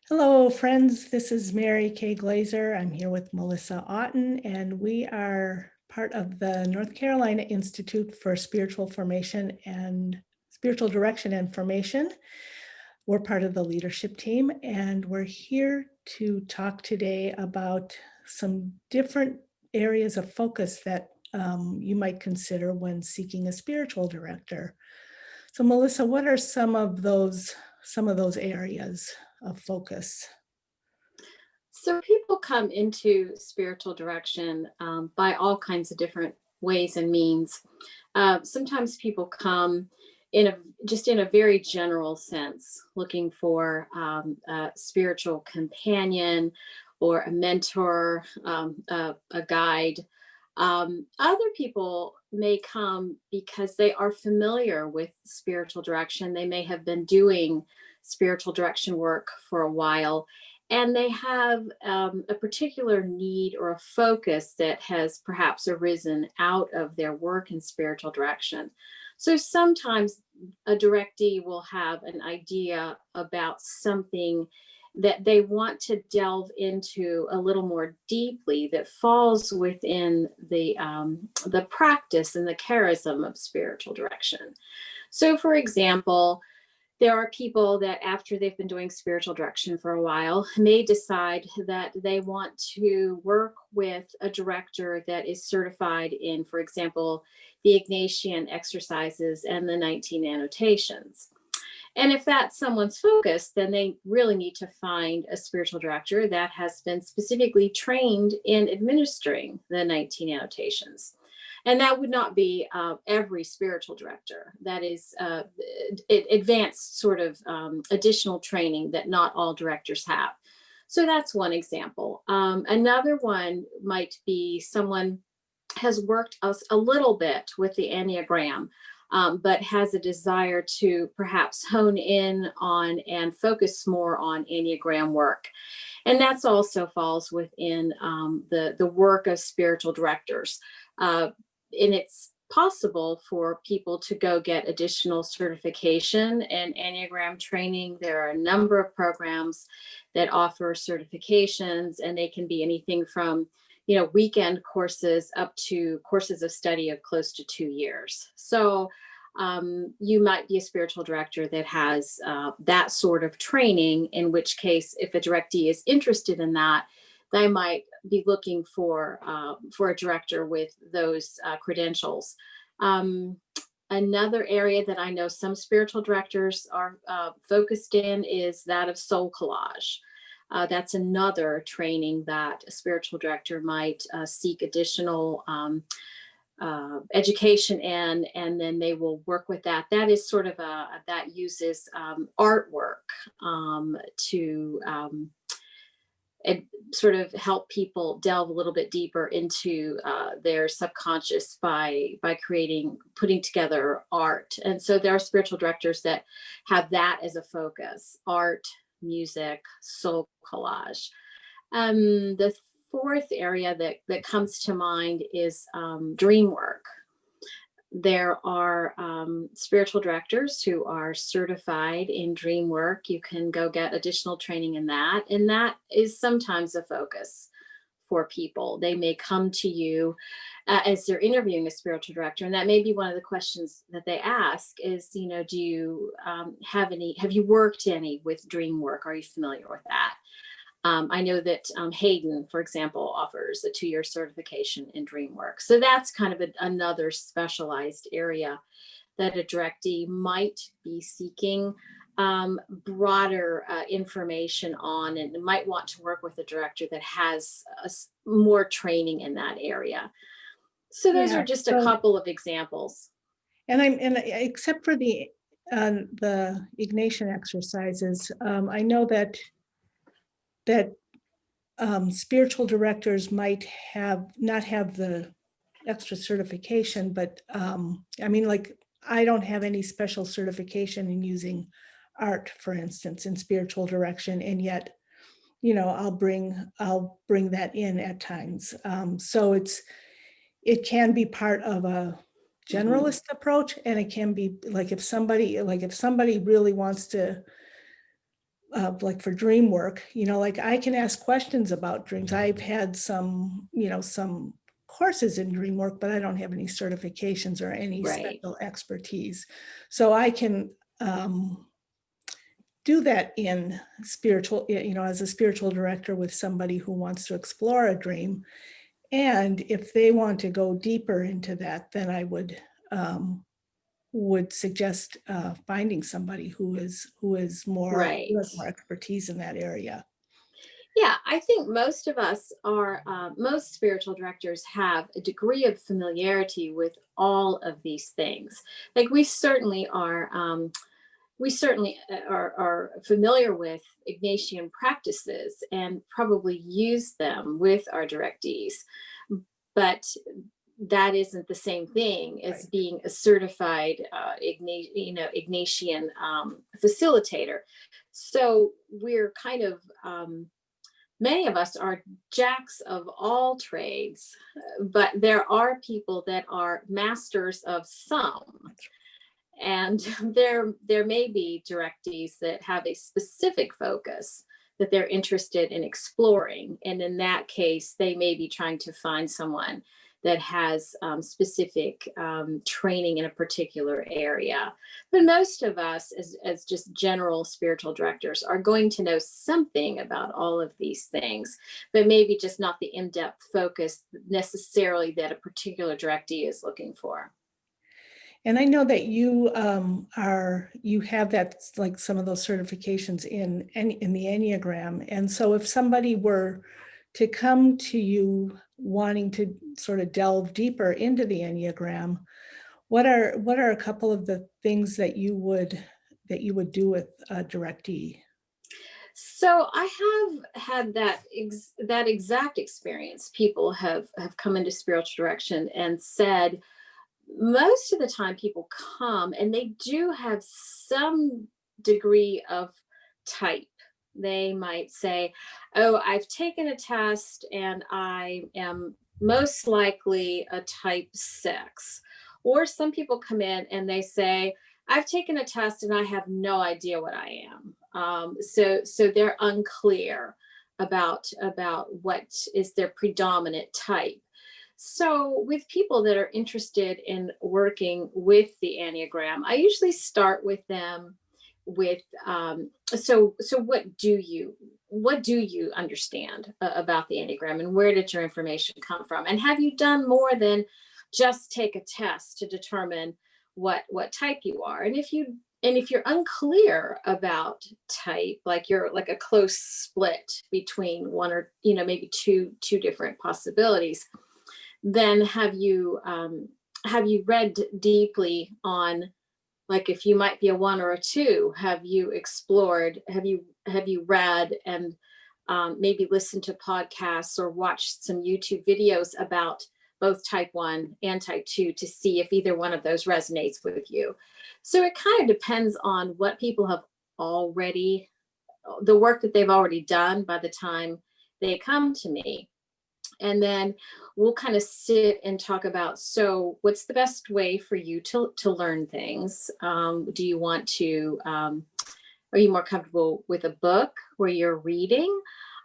Hello, friends. This is Mary Kay Glazer. I'm here with Melissa Otten, and we are part of the North Carolina Institute for Spiritual Formation and Spiritual Direction and Formation. We're part of the leadership team, and we're here to talk today about some different areas of focus that you might consider when seeking a spiritual director. So, Melissa, what are some of those areas of focus? So people come into spiritual direction by all kinds of different ways and means. Sometimes people come in a very general sense, looking for a spiritual companion or a mentor, a guide. Other people may come because they are familiar with spiritual direction. They may have been doing spiritual direction work for a while, and they have a particular need or a focus that has perhaps arisen out of their work in spiritual direction. So sometimes a directee will have an idea about something that they want to delve into a little more deeply, that falls within the practice and the charism of spiritual direction. So, for example, there are people that after they've been doing spiritual direction for a while may decide that they want to work with a director that is certified in, for example, the Ignatian exercises and the 19 annotations. And if that's someone's focus, then they really need to find a spiritual director that has been specifically trained in administering the 19 annotations. And that would not be every spiritual director. That is advanced sort of additional training that not all directors have. So that's one example. Another one might be someone has worked a little bit with the Enneagram, but has a desire to perhaps hone in on and focus more on Enneagram work. And that's also falls within the work of spiritual directors. And it's possible for people to go get additional certification and Enneagram training. There are a number of programs that offer certifications, and they can be anything from weekend courses up to courses of study of close to 2 years. So you might be a spiritual director that has that sort of training, in which case, if a directee is interested in that, they might be looking for a director with those credentials. Another area that I know some spiritual directors are focused in is that of soul collage. That's another training that a spiritual director might seek additional education in, and then they will work with that. That is sort of that uses artwork to sort of help people delve a little bit deeper into their subconscious by putting together art. And so there are spiritual directors that have that as a focus: art, music, soul collage. The fourth area that comes to mind is dream work. There are spiritual directors who are certified in dream work. You can go get additional training in that. And that is sometimes a focus for people. They may come to you as they're interviewing a spiritual director. And that may be one of the questions that they ask is, do you have you worked any with dream work? Are you familiar with that? I know that Hayden, for example, offers a 2-year certification in dream work. So that's kind of another specialized area that a directee might be seeking broader information on, and might want to work with a director that has more training in that area. So those are just a couple of examples. And except for the Ignatian exercises, I know that spiritual directors might not have the extra certification, but I don't have any special certification in using art, for instance, in spiritual direction, and yet, I'll bring that in at times. So it can be part of a generalist approach, and it can be like if somebody really wants to like for dream work, like I can ask questions about dreams. I've had some courses in dream work, but I don't have any certifications or any Right. special expertise. So I can do that in spiritual, as a spiritual director with somebody who wants to explore a dream. And if they want to go deeper into that, then I would suggest finding somebody who has Right. more expertise in that area. Yeah, I think most of us are, most spiritual directors have a degree of familiarity with all of these things. Like we certainly are familiar with Ignatian practices and probably use them with our directees. But that isn't the same thing as Right. being a certified Ignatian facilitator. So we're kind of many of us are jacks of all trades, but there are people that are masters of some. And there may be directees that have a specific focus that they're interested in exploring. And in that case, they may be trying to find someone that has specific training in a particular area. But most of us, as just general spiritual directors, are going to know something about all of these things, but maybe just not the in depth focus necessarily that a particular directee is looking for. And I know that you have that, like some of those certifications in the Enneagram. And so if somebody were to come to you wanting to sort of delve deeper into the Enneagram, what are a couple of the things that you would do with a directee? So I have had that exact experience. People have come into spiritual direction and said, most of the time people come and they do have some degree of type. They might say, oh, I've taken a test and I am most likely a type 6. Or some people come in and they say, I've taken a test and I have no idea what I am. So they're unclear about what is their predominant type. So, with people that are interested in working with the Enneagram, I usually start with them with so what do you understand about the Enneagram, and where did your information come from, and have you done more than just take a test to determine what type you are? And if you're unclear about type, like you're like a close split between one or maybe two different possibilities, then have you read deeply on, like, if you might be a 1 or a 2? Have you explored, have you read and maybe listened to podcasts or watched some YouTube videos about both type 1 and type 2 to see if either one of those resonates with you? So it kind of depends on what people have already, the work that they've already done by the time they come to me. And then we'll kind of sit and talk about, so what's the best way for you to learn things? Do you want to are you more comfortable with a book where you're reading?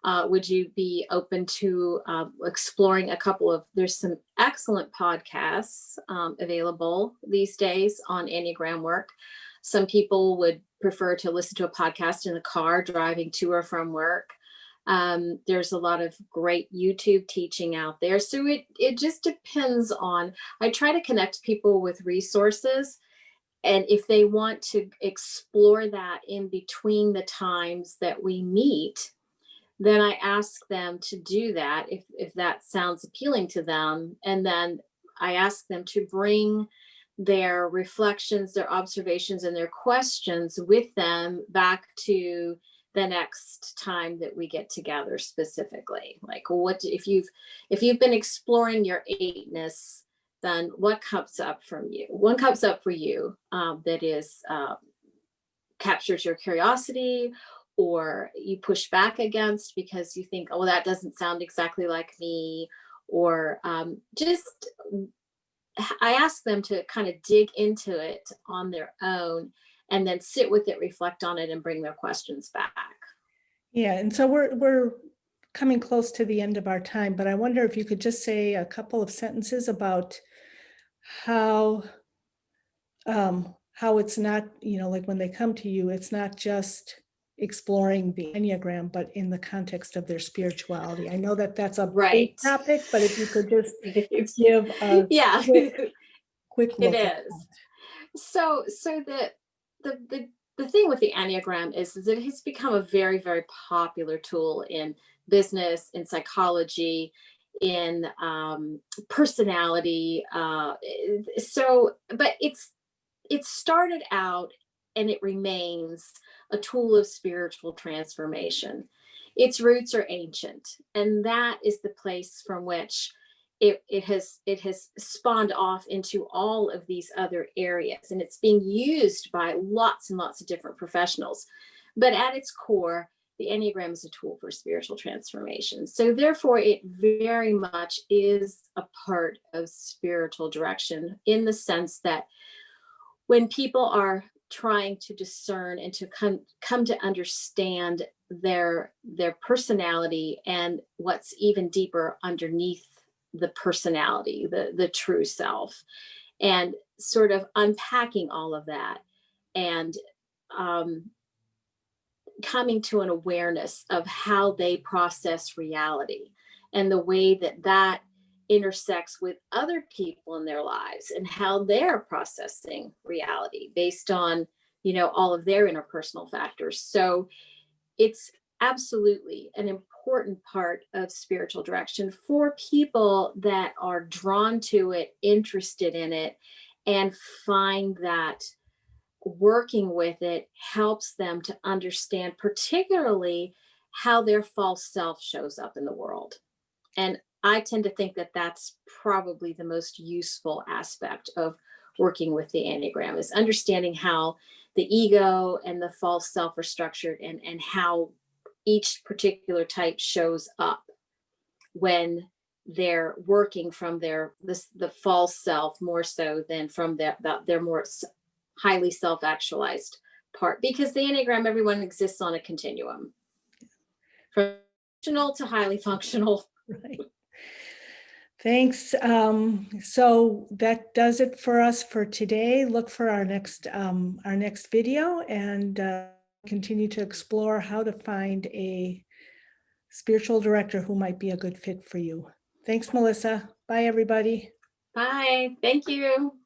Would you be open to exploring a couple of, there's some excellent podcasts available these days on Enneagram work. Some people would prefer to listen to a podcast in the car driving to or from work. There's a lot of great YouTube teaching out there. So it just depends on, I try to connect people with resources. And if they want to explore that in between the times that we meet, then I ask them to do that if that sounds appealing to them. And then I ask them to bring their reflections, their observations, and their questions with them back to the next time that we get together specifically. Like, what if you've been exploring your eightness, then what comes up from you? One comes up for you that is captures your curiosity, or you push back against because you think, oh, that doesn't sound exactly like me, or just I ask them to kind of dig into it on their own and then sit with it, reflect on it, and bring their questions back. Yeah, and so we're coming close to the end of our time, but I wonder if you could just say a couple of sentences about how it's not, like when they come to you, it's not just exploring the Enneagram, but in the context of their spirituality. I know that that's a big Right. topic, but if you could just give a Yeah, quick it look at is. So the thing with the Enneagram is that it has become a very, very popular tool in business, in psychology, in personality. But it started out and it remains a tool of spiritual transformation. Its roots are ancient, and that is the place from which it has spawned off into all of these other areas, and it's being used by lots and lots of different professionals. But at its core, the Enneagram is a tool for spiritual transformation. So therefore, it very much is a part of spiritual direction, in the sense that when people are trying to discern and to come to understand their personality and what's even deeper underneath the personality, the true self, and sort of unpacking all of that, and um, coming to an awareness of how they process reality, and the way that that intersects with other people in their lives, and how they're processing reality based on, all of their interpersonal factors. So it's absolutely an important part of spiritual direction for people that are drawn to it, interested in it, and find that working with it helps them to understand, particularly, how their false self shows up in the world. And I tend to think that that's probably the most useful aspect of working with the Enneagram, is understanding how the ego and the false self are structured, and how each particular type shows up when they're working from the false self, more so than from their more highly self-actualized part, because the Enneagram, everyone exists on a continuum from functional to highly functional. Right. Thanks. So that does it for us for today. Look for our next video, and continue to explore how to find a spiritual director who might be a good fit for you. Thanks, Melissa. Bye, everybody. Bye. Thank you.